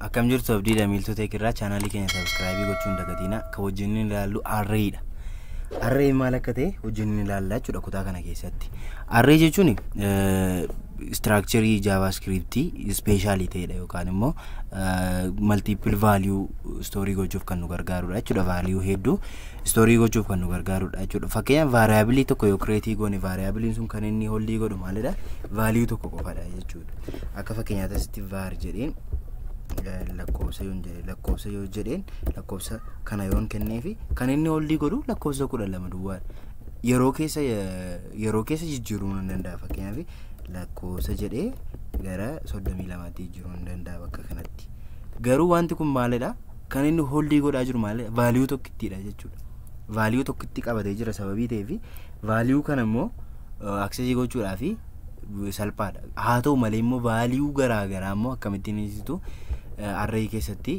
Akkam jirtu abdiidha miiltota eegirraa chaanaalii keenya sabskraayibii gochuun dagatina ka wajjin ilaallu arreedha. Arree maal akka ta'e wajjin ilaallaa jechuudha kutaa kana keessatti. Arree jechuun structure JavaScript specially ta'edha yookaan immoo multiple value story gochuuf kan nu gargaarudha jechuudha. Value hedduu story gochuuf kan nu gargaarudha jechuudha. Fakkeenyaaf variable tokko yoo create goone variable sun kan inni hold godhu maalidha? Value tokko qofadha jechuudha. Akka fakkeenyaatti asitti var jedheen lakkoofsa yoo jedheen lakkoofsa kana yoon kenneefi kan inni hold godhu lakkoofsa 12 duwwaa yeroo keessa jijjiiruu hin danda'a. Fakkeenyaaf lakkoofsa jedhee gara 32 tti jijjiiruu hin danda'a bakka kanatti. Garuu wanti kun maalidha? Kan inni hold godhaa jiru maalidha? Value tokkittidha jechuudha. Value tokkitti qabatee jira sababii ta'eefi value kana immoo access gochuudhaaf salphaadha. Haa ta'u malee immoo value garaagaraa immoo akkamittiin ibsitu array keessatti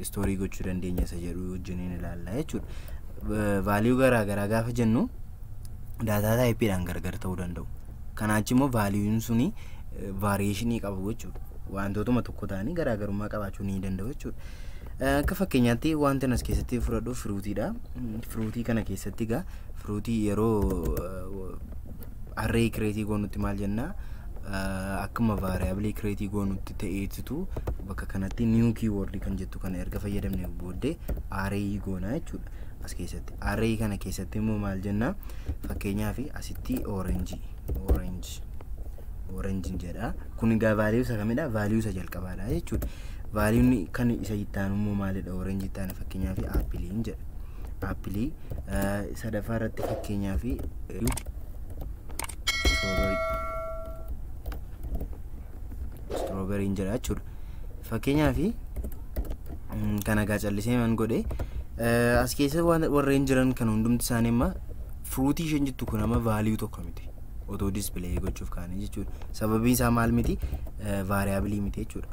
story gochuu dandeenya isa jedhu wajjin ilaalla jechuudha. Value garaagaraa gaafa jennu data typeedhaan gargar ta'uu danda'u. Kanaachi immoo value suni variation qabu jechuudha. Wantootuma tokko ta'anii garaagarummaa qabaachuu ni danda'u jechuudha. Akka fakkeenyaatti wanti as keessatti fudhadhu fruitiidha. Fruitii kana keessatti egaa fruitii yeroo array create goonutti maal jenna akkuma variable create goonutti ta'eetu bakka kanatti new keyword kan jettu kana erga fayyadamne booddee array goona jechuudha. As keessatti array kana keessatti immoo maal jenna fakkeenyaaf asitti orange jedha. Kun egaa value isa kamidha? Value isa jalqabaadha jechuudha. Value kan isa ittaanu immoo maalidha? Orange ittaana fakkeenyaaf apple jedha. Apple sadaffaa irratti fakkeenyaaf strawberry jedha jechuudha. Fakkeenyaaf kana gaa callisee man godhe as keessa warreen jiran kan hundumti isaanii amma fruitii isheen jettu kun amma value tokko miti otoo display gochuuf kaane jechuudha. Sababiin isaa maal miti? Variable miti jechuudha.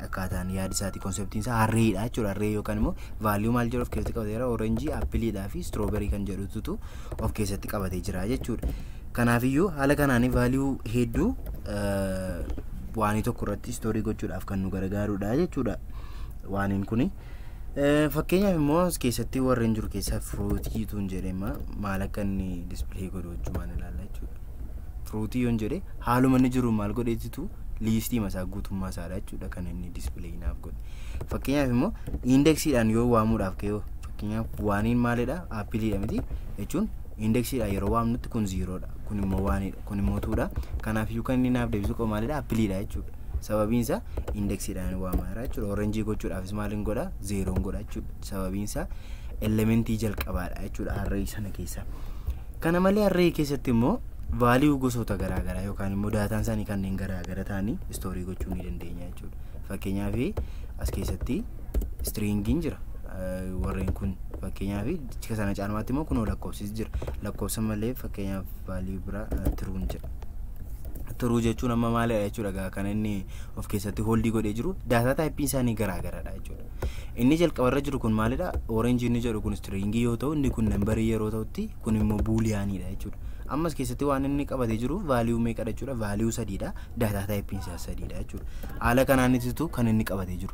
Akkaataan yaada isaati konseptiin isaa arrayidha jechuudha. Array yookaan immoo value maal jedhu of keessatti qabatee jira? Orange, appleedhaa fi strawberry kan jedhutu of keessatti qabatee jira jechuudha. Kanaafiyyuu haala kanaan value hedduu waan tokko irratti story gochuudhaaf kan nu gargaarudha jechuudha. Waaniin kuni fakkeenyaaf immoo as keessatti warreen jiru keessaa fruitii tuun jedhema maal akka inni display godhu wajjumaan ilaalla jechuudha. Fruitii yoon jedhe haaluma inni jiru maal godheetitu liistii masaa guutummaa isaadha jechuudha kan inni display naaf godhe. Fakkeenyaaf immoo indexiidhaan yoo waamuudhaaf ka'e fakkeenyaaf waaniin maalidha? Appleedha miti jechuun indexiidhaan yeroo waamnutti kun 0dha. Kun immoo waanidha. Kun immoo 2dha. Kanaafiyyuu kan inni naaf deebisu qofa maalidha? Appleedha jechuudha. Sababiin isaa indexiidhaan waamaara jechuudha. Orange gochuudhaafis maaliin godha? 0 godha jechuudha. Sababiin isaa elementii jalqabaadha jechuudha array sana keessa. Kana malee array keessatti immoo value gosoota garaagaraa yookaan immoo daataan isaanii kanneen garaagara ta'anii story gochuu ni dandeenya jechuudha. Fakkeenyaaf as keessatti stringiin jira. Warreen kun fakkeenyaaf sana caalmaatti immoo kun lakkoofsis jira. Lakkoofsa malee fakkeenyaaf value bira truun jira. True jechuun amma maalidha jechuudha kan inni of keessatti hold godhee jiru data type isaanii garaagaradha jechuudha. Inni jalqabarra jiru kun maalidha? Orange inni jedhu kun stringii yoo ta'u inni kun number yeroo ta'utti kun immoo booleanidha jechuudha. Ammas keessatti waan inni qabatee jiru value meeqadha jechuudha? Value 3dha. Data type isaa 3dha jechuudha. Haala kanaanitu kan inni qabatee jiru.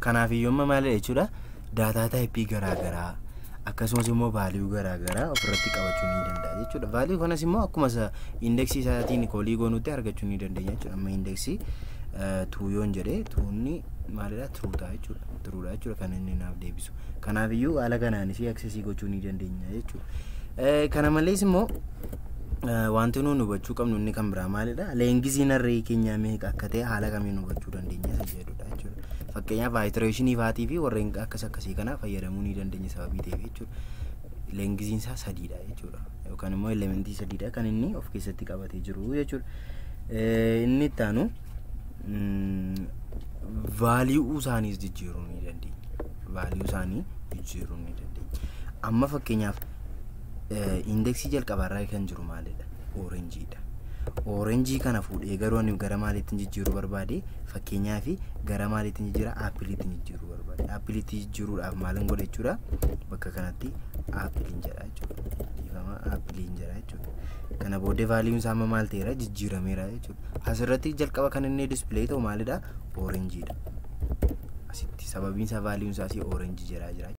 Kanaafiyyuu amma maalidha jechuudha? Data type garaagaraa akkasumas immoo value garaagaraa ofirratti qabachuu ni danda'a jechuudha. Value kanas immoo akkuma indexii isaatiin koolii goonutti argachuu ni dandeenya jechuudha. Amma indexii 2 yoon jedhee 2 maalidha? Truudha jechuudha. Truudha jechuudha kan inni naaf deebisu. Kanaafiyyuu haala kanaanis access gochuu ni dandeenya jechuudha. Kana malees immoo wanti nuyi hubachuu qabnu inni kan biraa maalidha? Leengiziin array keenyaa meeqa akka ta'e haala kamiin hubachuu dandeenya isa jedhudha jechuudha. Fakkeenyaaf iteration faatii fi warreen akkasii kana fayyadamuu ni dandeenya sababii ta'eef jechuudha. Leengiziin isaa 3dha jechuudha. Yookaan immoo elementii 3dha kan inni of keessatti qabatee jiru jechuudha. Inni itti aanu value isaaniis jijjiiruu ni dandeenya. Value isaanii jijjiiruu ni dandeenya. Amma fakkeenyaaf indexii jalqabarraa kan jiru maalidha? Orangeedha. orange kana fuudhee garuu ani gara maaliitiin jijjiiruu barbaade fakkeenyaaf gara maaliitiin jijjiira appiliitiin jijjiiruu barbaade appiliitii jijjiiruudhaaf maalin godha jechuudha bakka kanatti appiliin jedha jechuudha dhiifama appiliin jedha jechuudha kana booddee vaaliiwun isaa amma maal ta'eera jijjiirameera jechuudha asirratti jalqaba kan inni display ta'u maalidha orange dha asitti sababiin isaa vaaliiwun isaa orange jedha jira